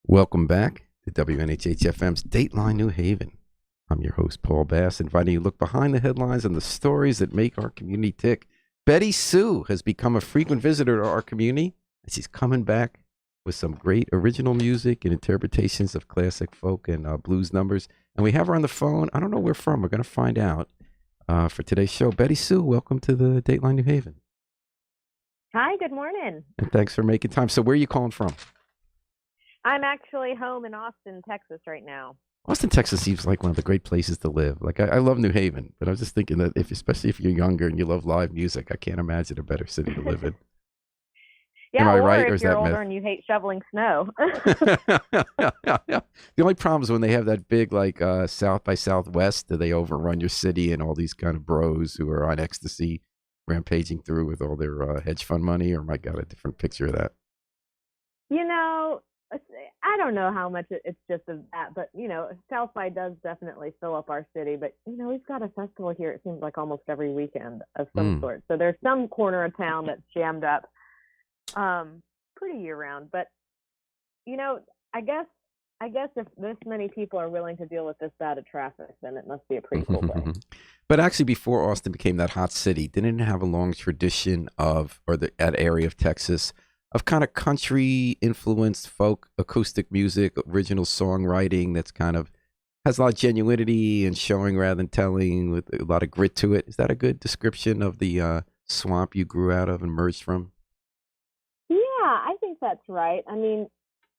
Welcome back to WNHH-FM's Dateline New Haven. I'm your host, Paul Bass, inviting you to look behind the headlines and the stories that make our community tick. Betty Sue has become a frequent visitor to our community, and she's coming back with some great original music and interpretations of classic folk and blues numbers. And we have her on the phone. I don't know where from. We're going to find out for today's show. Betty Sue, welcome to the Dateline New Haven. Hi, good morning. And thanks for making time. So where are you calling from? I'm actually home in Austin, Texas right now. Austin, Texas seems like one of the great places to live. Like I love New Haven, but I was just thinking that especially if you're younger and you love live music, I can't imagine a better city to live in. Yeah, Am I or right, if or is you're that older myth? and you hate shoveling snow. The only problem is when they have that big like South by Southwest, do they overrun your city and all these kind of bros who are on ecstasy rampaging through with all their hedge fund money? Or am I got a different picture of that? You know, I don't know how much it's just of that, but South by does definitely fill up our city. But we've got a festival here. It seems like almost every weekend of some sort. So there's some corner of town that's jammed up, pretty year round. But I guess if this many people are willing to deal with this bad of traffic, then it must be a pretty cool place. But actually, before Austin became that hot city, didn't it have a long tradition of, or that area of Texas, of kind of country influenced folk acoustic music, original songwriting that's kind of has a lot of genuinity and showing rather than telling, with a lot of grit to it? Is that a good description of the swamp you grew out of and emerged from? Yeah, I think that's right. I mean,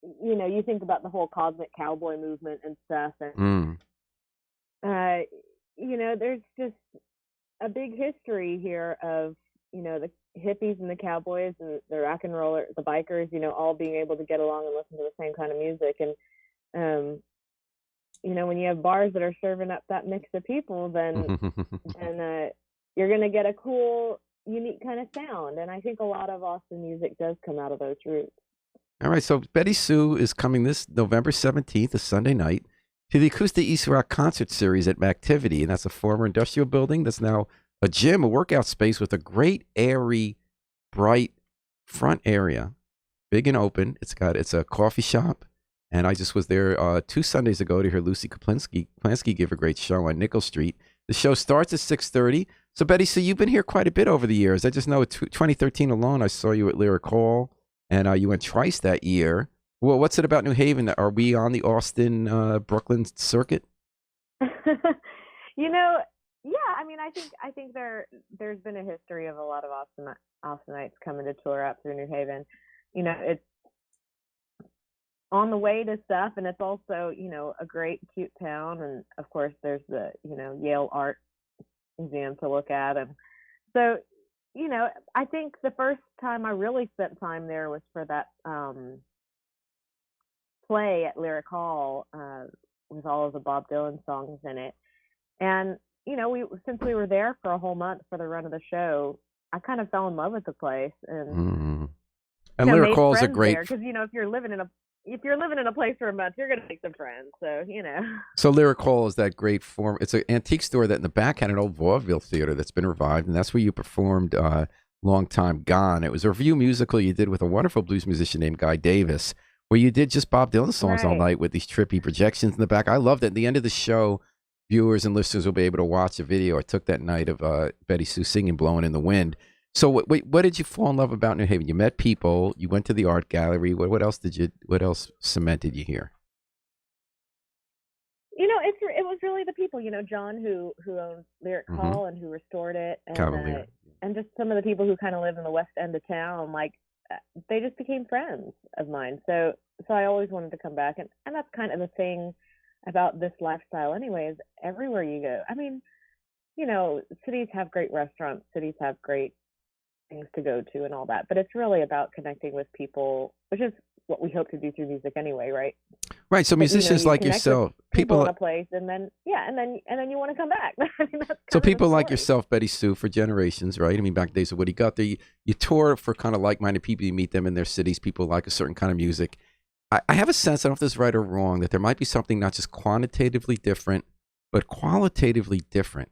you think about the whole cosmic cowboy movement and stuff, and there's just a big history here of the hippies and the cowboys and the rock and rollers, the bikers, all being able to get along and listen to the same kind of music. And when you have bars that are serving up that mix of people, then you're going to get a cool, unique kind of sound. And I think a lot of Austin music does come out of those roots. All right, so Betty Sue is coming this November 17th, a Sunday night, to the Acoustic East Rock Concert Series at Mactivity, and that's a former industrial building that's now a gym, a workout space with a great, airy, bright front area, big and open. It's a coffee shop, and I just was there 2 Sundays ago to hear Lucy Kaplinsky give a great show on Nickel Street. The show starts at 6:30. So Betty, so you've been here quite a bit over the years. I just know 2013 alone, I saw you at Lyric Hall, and you went twice that year. Well, what's it about New Haven? Are we on the Austin, Brooklyn circuit? Yeah, I mean, I think there's been a history of a lot of Austinites coming to tour up through New Haven. It's on the way to stuff, and it's also a great, cute town, and of course there's the Yale Art Museum to look at, and so I think the first time I really spent time there was for that play at Lyric Hall with all of the Bob Dylan songs in it. And since we were there for a whole month for the run of the show, I kind of fell in love with the place, and Lyric Hall is a great, because if you're living in a place for a month, you're gonna make some friends. So So Lyric Hall is that great form. It's an antique store that in the back had an old vaudeville theater that's been revived, and that's where you performed Long Time Gone. It was a review musical you did with a wonderful blues musician named Guy Davis, where you did just Bob Dylan songs all night with these trippy projections in the back. I loved it. At the end of the show, viewers and listeners will be able to watch a video I took that night of Betty Sue singing "Blowing in the Wind." So, what did you fall in love about New Haven? You met people. You went to the art gallery. What else What else cemented you here? It was really the people. John who owns Lyric Hall and who restored it, and just some of the people who kind of live in the west end of town. Like they just became friends of mine. So I always wanted to come back, and that's kind of the thing about this lifestyle anyway, is everywhere you go. I mean, cities have great restaurants, cities have great things to go to and all that, but it's really about connecting with people, which is what we hope to do through music anyway, right? Right. So musicians like yourself, people in a place, and then you want to come back. I mean, that's so people like yourself, Betty Sue, for generations, right? I mean, back in the days of Woody Guthrie, you tour for kind of like-minded people. You meet them in their cities. People like a certain kind of music. I have a sense, I don't know if this is right or wrong, that there might be something not just quantitatively different, but qualitatively different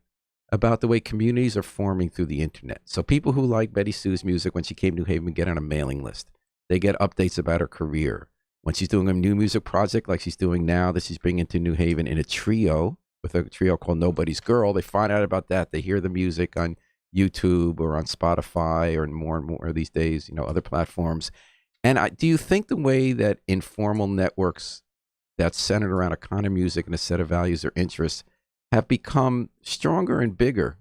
about the way communities are forming through the internet. So people who like Betty Sue's music when she came to New Haven get on a mailing list. They get updates about her career. when she's doing a new music project like she's doing now that she's bringing to New Haven in a trio with a trio called Nobody's Girl. They find out about that. They hear the music on YouTube or on Spotify or and more these days, other platforms. And do you think the way that informal networks that's centered around a kind of music and a set of values or interests have become stronger and bigger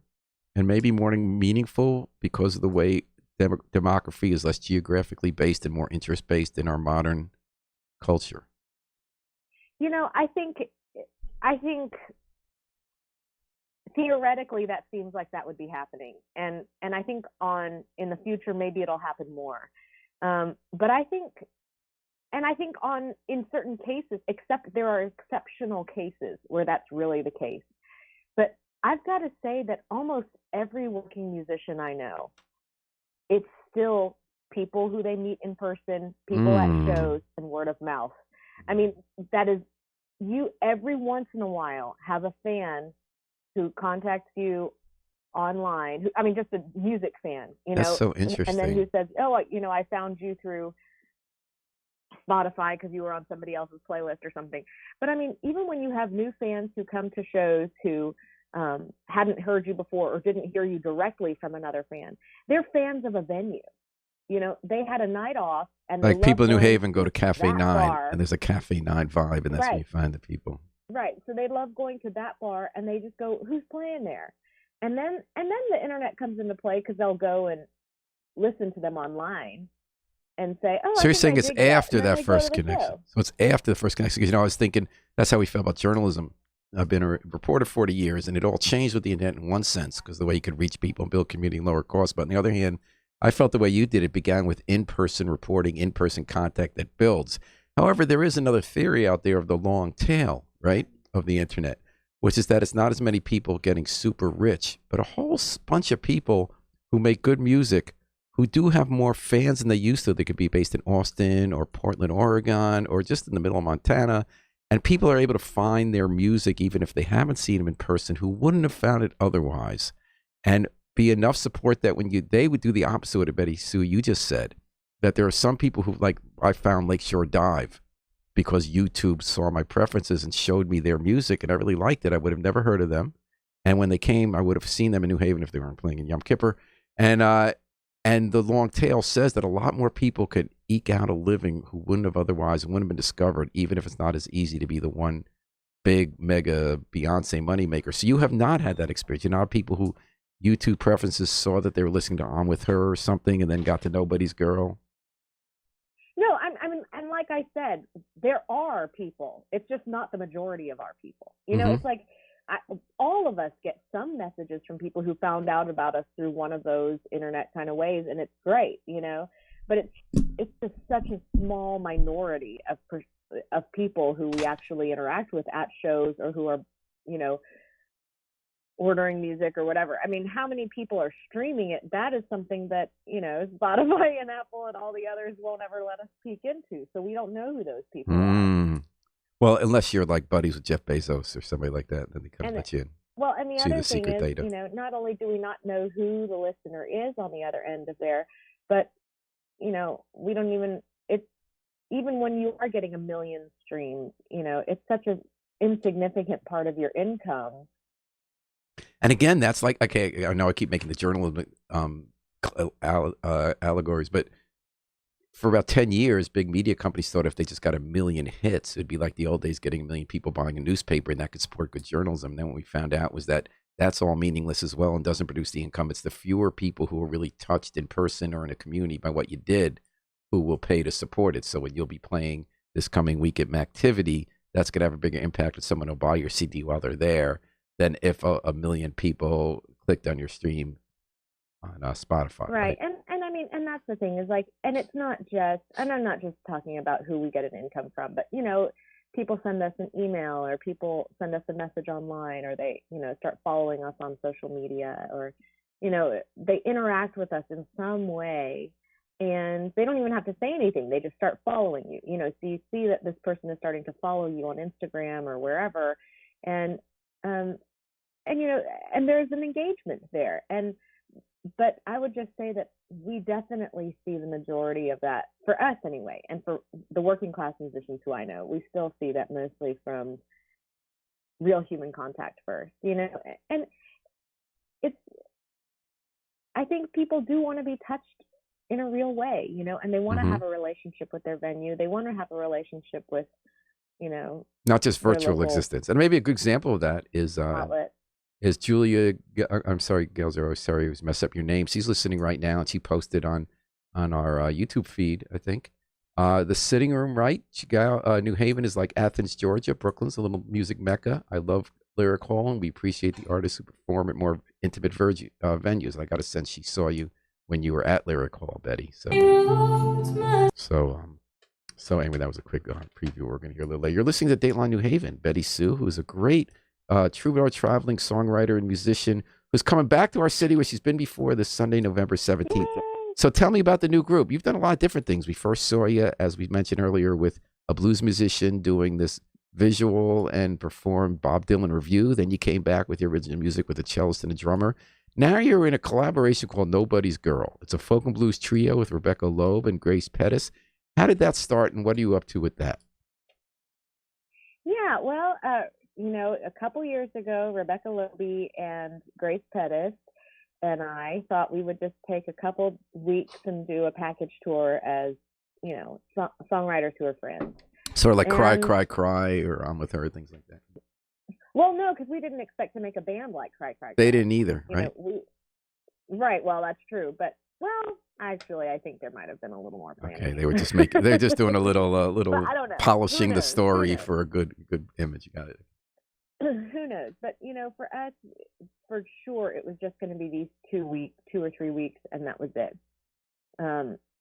and maybe more meaningful because of the way demography is less geographically based and more interest based in our modern culture? I think theoretically that seems like that would be happening, and I think in the future maybe it'll happen more. But I think in certain cases, except there are exceptional cases where that's really the case. But I've got to say that almost every working musician I know, it's still people who they meet in person, people at shows, and word of mouth. I mean, that is, you every once in a while have a fan who contacts you online. Just a music fan, That's so interesting. And then who says, "Oh, I found you through Spotify because you were on somebody else's playlist or something." But even when you have new fans who come to shows who hadn't heard you before or didn't hear you directly from another fan, they're fans of a venue. They had a night off, and like people in New Haven go to Cafe 9, and there's a Cafe 9 vibe, and that's where you find the people. Right. So they love going to that bar, and they just go, "Who's playing there?" And then the internet comes into play because they'll go and listen to them online and say, "Oh." So you're saying it's after that first connection. So it's after the first connection, because I was thinking that's how we felt about journalism. I've been a reporter 40 years, and it all changed with the internet in one sense, because the way you could reach people and build community and lower costs. But on the other hand, I felt the way you did it began with in-person reporting, in-person contact that builds. However, there is another theory out there of the long tail, right, of the internet, which is that it's not as many people getting super rich, but a whole bunch of people who make good music who do have more fans than they used to. They could be based in Austin or Portland, Oregon, or just in the middle of Montana. And people are able to find their music, even if they haven't seen them in person, who wouldn't have found it otherwise. And be enough support that when they would do the opposite of Betty Sue, you just said, that there are some people who, like I found Lakeshore Dive because YouTube saw my preferences and showed me their music, and I really liked it. I would have never heard of them. And when they came, I would have seen them in New Haven if they weren't playing in Yom Kippur. And the long tail says that a lot more people could eke out a living who wouldn't have otherwise, wouldn't have been discovered, even if it's not as easy to be the one big mega Beyonce moneymaker. So you have not had that experience. You know, people who YouTube preferences saw that they were listening to On With Her or something and then got to Nobody's Girl. No, and like I said, there are people. It's just not the majority of our people. It's like all of us get some messages from people who found out about us through one of those internet kind of ways, and it's great, But it's just such a small minority of people who we actually interact with at shows or who are, ordering music or whatever. How many people are streaming it? That is something that, Spotify and Apple and all the others won't ever let us peek into. So we don't know who those people are. Well, unless you're like buddies with Jeff Bezos or somebody like that, then they kind of let you in. Well, and the other thing is, data. Not only do we not know who the listener is on the other end of there, but, we don't even when you are getting 1 million streams, it's such an insignificant part of your income. And again, that's like, okay, I know I keep making the journalism allegories, but for about 10 years, big media companies thought if they just got 1 million hits, it'd be like the old days getting 1 million people buying a newspaper, and that could support good journalism. And then what we found out was that that's all meaningless as well and doesn't produce the income. It's the fewer people who are really touched in person or in a community by what you did who will pay to support it. So when you'll be playing this coming week at Mactivity, that's going to have a bigger impact if someone will buy your CD while they're there than if 1 million people clicked on your stream on Spotify. Right. And that's the thing is like, and it's not just, and I'm not just talking about who we get an income from, but, people send us an email or people send us a message online or they, start following us on social media or, they interact with us in some way and they don't even have to say anything. They just start following you, so you see that this person is starting to follow you on Instagram or wherever. And there's an engagement there. And but I would just say that we definitely see the majority of that, for us anyway, and for the working class musicians who I know, we still see that mostly from real human contact first, and it's, I think people do want to be touched in a real way, and they want to have a relationship with their venue. They want to have a relationship with, not just virtual existence. And maybe a good example of that is Julia. I'm sorry, Galzero. Sorry, I was messed up your name. She's listening right now, and she posted on our YouTube feed, I think. The Sitting Room, right? New Haven is like Athens, Georgia. Brooklyn's a little music mecca. I love Lyric Hall, and we appreciate the artists who perform at more intimate venues. I got a sense she saw you when you were at Lyric Hall, Betty. So anyway, that was a quick preview. We're going to hear a little later. You're listening to Dateline New Haven. Betty Sue, who is a great troubadour, traveling songwriter and musician, who's coming back to our city where she's been before this Sunday, November 17th. Yay! So tell me about the new group. You've done a lot of different things. We first saw you, as we mentioned earlier, with a blues musician doing this visual and performed Bob Dylan review. Then you came back with your original music with a cellist and a drummer. Now you're in a collaboration called Nobody's Girl. It's a folk and blues trio with Rebecca Loeb and Grace Pettis. How did that start, and what are you up to with that? Yeah, well, a couple years ago, Rebecca Loeb and Grace Pettis and I thought we would just take a couple weeks and do a package tour as, songwriters who are friends. Sort of like Cry, Cry, Cry, or I'm With Her, things like that. Well, no, because we didn't expect to make a band like Cry, Cry, Cry. They didn't either, right? Right, well, that's true. But, actually, I think there might have been a little more planning. Okay, they were just they're just doing a little polishing the story for a good image. You got it. Who knows? But, for us, for sure, it was just going to be these 2 or 3 weeks, and that was it.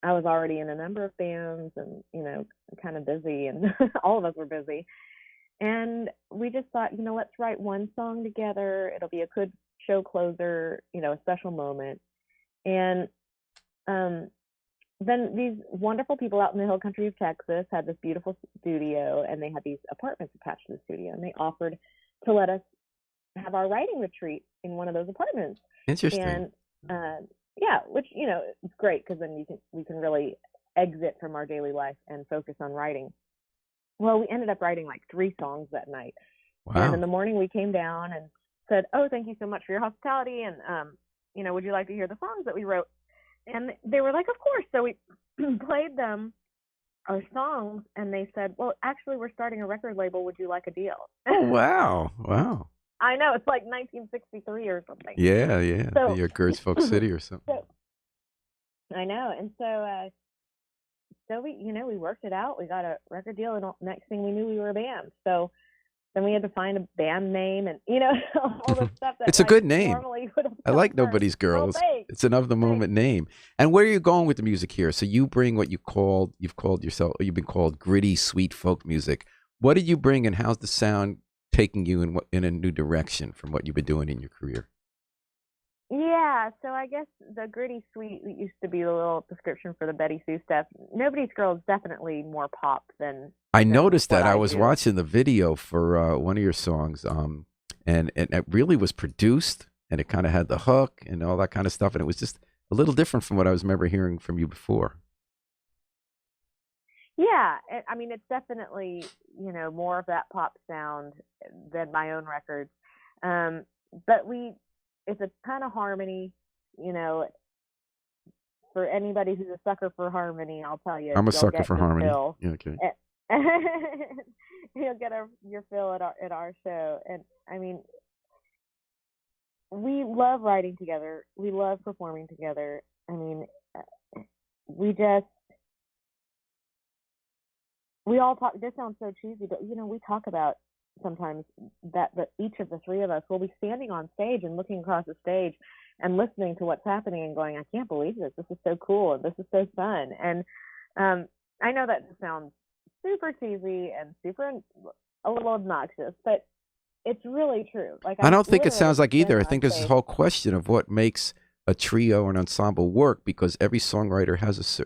I was already in a number of bands and, kind of busy, and all of us were busy. And we just thought, let's write one song together. It'll be a good show closer, a special moment. And then these wonderful people out in the hill country of Texas had this beautiful studio, and they had these apartments attached to the studio, and they offered to let us have our writing retreat in one of those apartments. Interesting. And yeah, which it's great because then we can really exit from our daily life and focus on writing. Well, we ended up writing like 3 songs that night. Wow. And in the morning we came down and said, "Oh, thank you so much for your hospitality, and would you like to hear the songs that we wrote?" And they were like, "Of course." So we played them our songs, and they said, "Well, actually, we're starting a record label. Would you like a deal?" Oh, wow. Wow. I know, it's like 1963 or something. Yeah. So, your Gertz Folk City or something. I know, and so we worked it out. We got a record deal, and next thing we knew, we were a band. So then we had to find a band name, and all the stuff that it's a good name. I like Nobody's Girl. It's an of the moment name. And where are you going with the music here? So you bring what you've been called gritty, sweet folk music. What did you bring, and how's the sound taking you in a new direction from what you've been doing in your career? Yeah, so I guess the gritty sweet used to be a little description for the Betty Sue stuff. Nobody's Girl is definitely more pop than I noticed that. I was watching the video for one of your songs, and it really was produced, and it kind of had the hook and all that kind of stuff, and it was just a little different from what I was remember hearing from you before. Yeah, I mean, it's definitely, more of that pop sound than my own records. But it's a ton of harmony, for anybody who's a sucker for harmony, I'll tell you. I'm a sucker for harmony. Yeah, okay. You'll get your fill at our show. And I mean, we love writing together. We love performing together. I mean, we all talk, this sounds so cheesy, but we talk about sometimes that each of the 3 of us will be standing on stage and looking across the stage and listening to what's happening and going, "I can't believe this. This is so cool. And this is so fun." And I know that sounds super cheesy and a little obnoxious, but it's really true. Like, I don't think it sounds like either. I think there's this whole question of what makes a trio or an ensemble work, because every songwriter has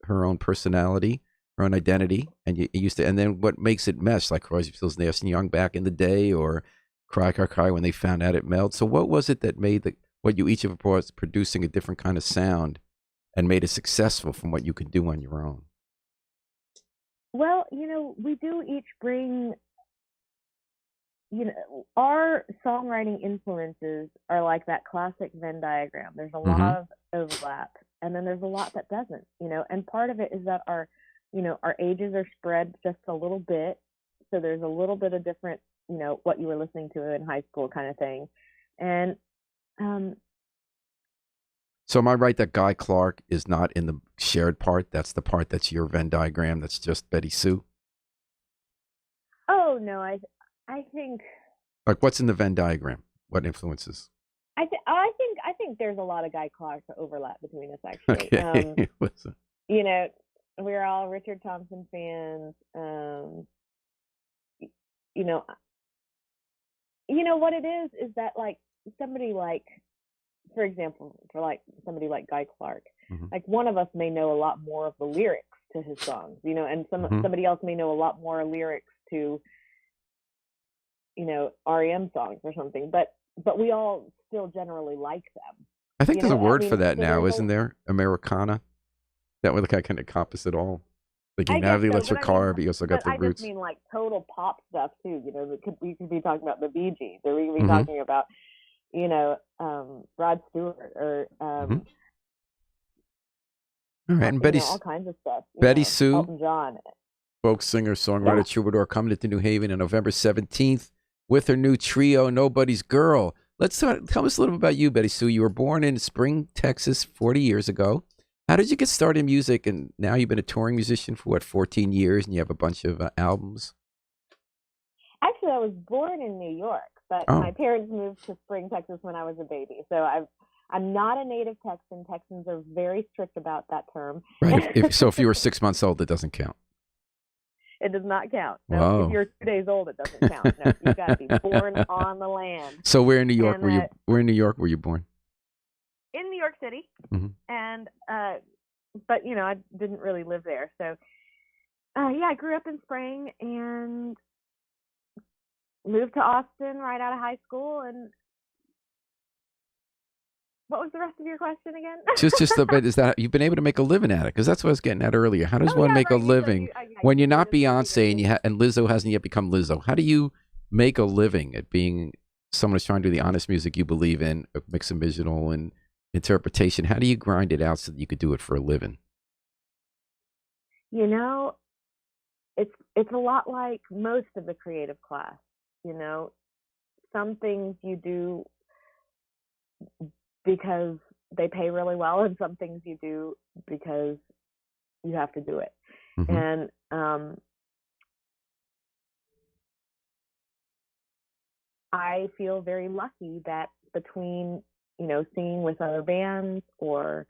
her own personality, her own identity, and and then what makes it mesh, like Crosby, Stills, Nash and Young back in the day, or Cry, Cry, Cry when they found out it melted. So what was it that made what you each of was producing a different kind of sound and made it successful from what you could do on your own? Well, we do each bring, our songwriting influences are like that classic Venn diagram. There's a lot of overlap, and then there's a lot that doesn't, and part of it is that our ages are spread just a little bit. So there's a little bit of different, what you were listening to in high school kind of thing. And, so am I right that Guy Clark is not in the shared part? That's the part that's your Venn diagram. That's just Betty Sue. Oh no, I think. Like, what's in the Venn diagram? What influences? I think there's a lot of Guy Clark overlap between us, actually. Okay. We're all Richard Thompson fans. What it is that like somebody like, for example, for like somebody like Guy Clark, like one of us may know a lot more of the lyrics to his songs, and somebody else may know a lot more lyrics to, REM songs or something, but we all still generally like them. I think there's a word for that now, isn't there? Americana. That would kind of encompass it all. Like you have the electric car, but you also got the roots. I just mean like total pop stuff too. We could be talking about the Bee Gees, or we could be talking about, Rod Stewart, or all right, and Betty, all kinds of stuff. Betty Sue, Elton John, folk singer, songwriter, troubadour, coming to New Haven on November 17th with her new trio, Nobody's Girl. Tell us a little bit about you, Betty Sue. You were born in Spring, Texas, 40 years ago. How did you get started in music? And now you've been a touring musician for 14 years, and you have a bunch of albums. Actually, I was born in New York, but my parents moved to Spring, Texas when I was a baby. So I'm not a native Texan. Texans are very strict about that term. Right. If you were 6 months old, it doesn't count. It does not count. No, if you're 2 days old, it doesn't count. No, you've got to be born on the land. So where in New York were you? Where in New York were you born? In New York City, and but I didn't really live there. So I grew up in Spring and moved to Austin right out of high school. And what was the rest of your question again? just a bit. Is that you've been able to make a living at it? Because that's what I was getting at earlier. How does one make a living when you're not Beyonce and Lizzo hasn't yet become Lizzo? How do you make a living at being someone who's trying to do the honest music you believe in, mix and visual and interpretation? How do you grind it out so that you could do it for a living? It's a lot like most of the creative class. Some things you do because they pay really well, and some things you do because you have to do it. And I feel very lucky that between singing with other bands, or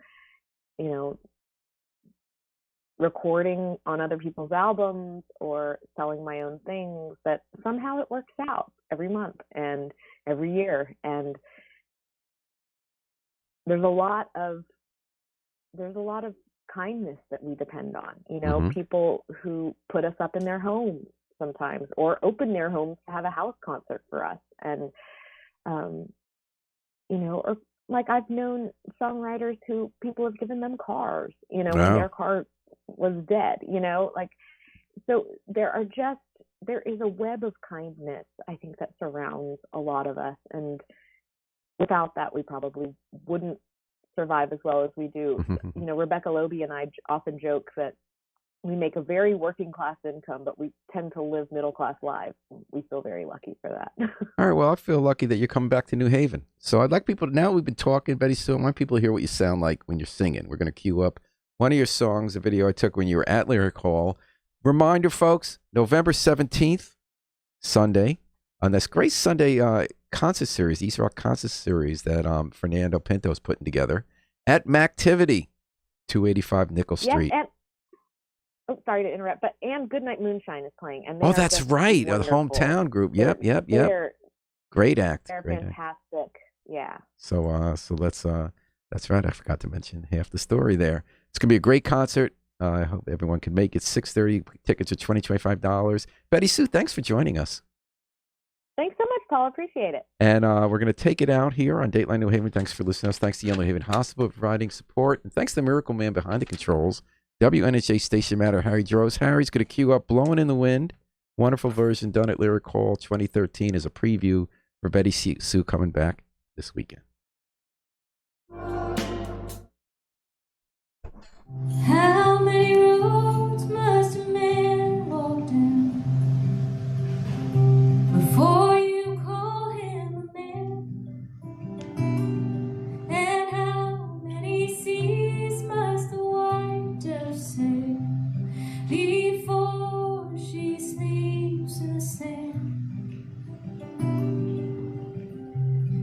recording on other people's albums, or selling my own things, that somehow it works out every month and every year. And there's a lot of kindness that we depend on, people who put us up in their homes sometimes, or open their homes to have a house concert for us. And or like I've known songwriters who people have given them cars, when their car was dead, like, so there is a web of kindness, I think, that surrounds a lot of us. And without that, we probably wouldn't survive as well as we do. Rebecca Loby and I often joke that we make a very working class income, but we tend to live middle class lives. We feel very lucky for that. All right. Well, I feel lucky that you're coming back to New Haven. So I'd like people now we've been talking, Betty Sue. I want people to hear what you sound like when you're singing. We're going to cue up one of your songs, a video I took when you were at Lyric Hall. Reminder, folks, November 17th, Sunday, on this great Sunday concert series, East Rock concert series that Fernando Pinto is putting together at Mactivity, 285 Nickel Street. Yes, sorry to interrupt, but Goodnight Moonshine is playing. And that's right, the hometown group. Yep. Great act. They're great fantastic. Act. Yeah. So let's. That's right. I forgot to mention half the story there. It's gonna be a great concert. I hope everyone can make it. 6:30. Tickets are $25. Betty Sue, thanks for joining us. Thanks so much, Paul. Appreciate it. And we're going to take it out here on Dateline New Haven. Thanks for listening to us. Thanks to Yale New Haven Hospital for providing support. And thanks to the Miracle Man behind the controls. WNHA Station Matter, Harry Droz. Harry's going to cue up Blowing in the Wind. Wonderful version done at Lyric Hall 2013 as a preview for Betty Sue coming back this weekend. How many roads must a man walk down before you call him a man? And how many seas must the white dove sail before she sleeps in the sand?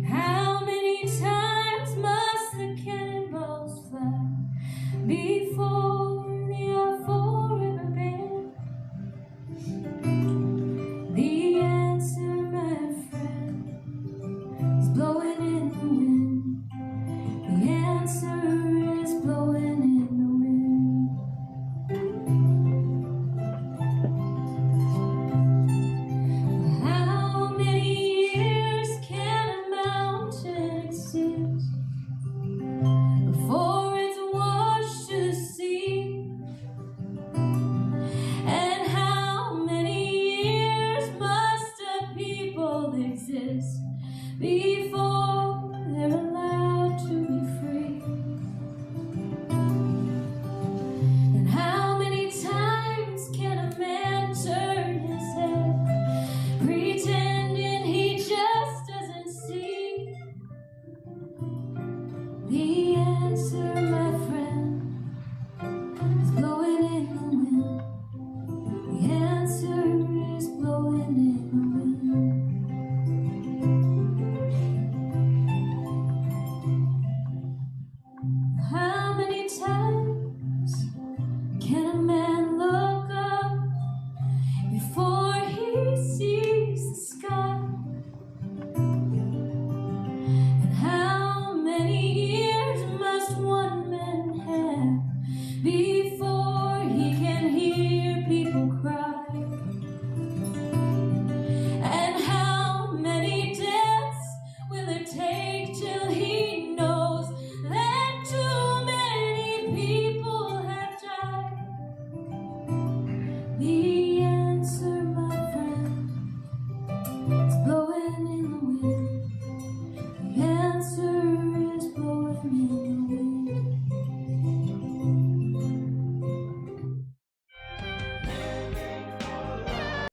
How many times must the cannonballs fly before they are forever banned? The answer, my friend, is blowing in the wind. The answer is blowing in the wind. How many years can a mountain exist before it's washed to the sea? And how many years must a people exist before they're allowed to be free? And how many times can a man turn his head, pretending he just doesn't see? The answer,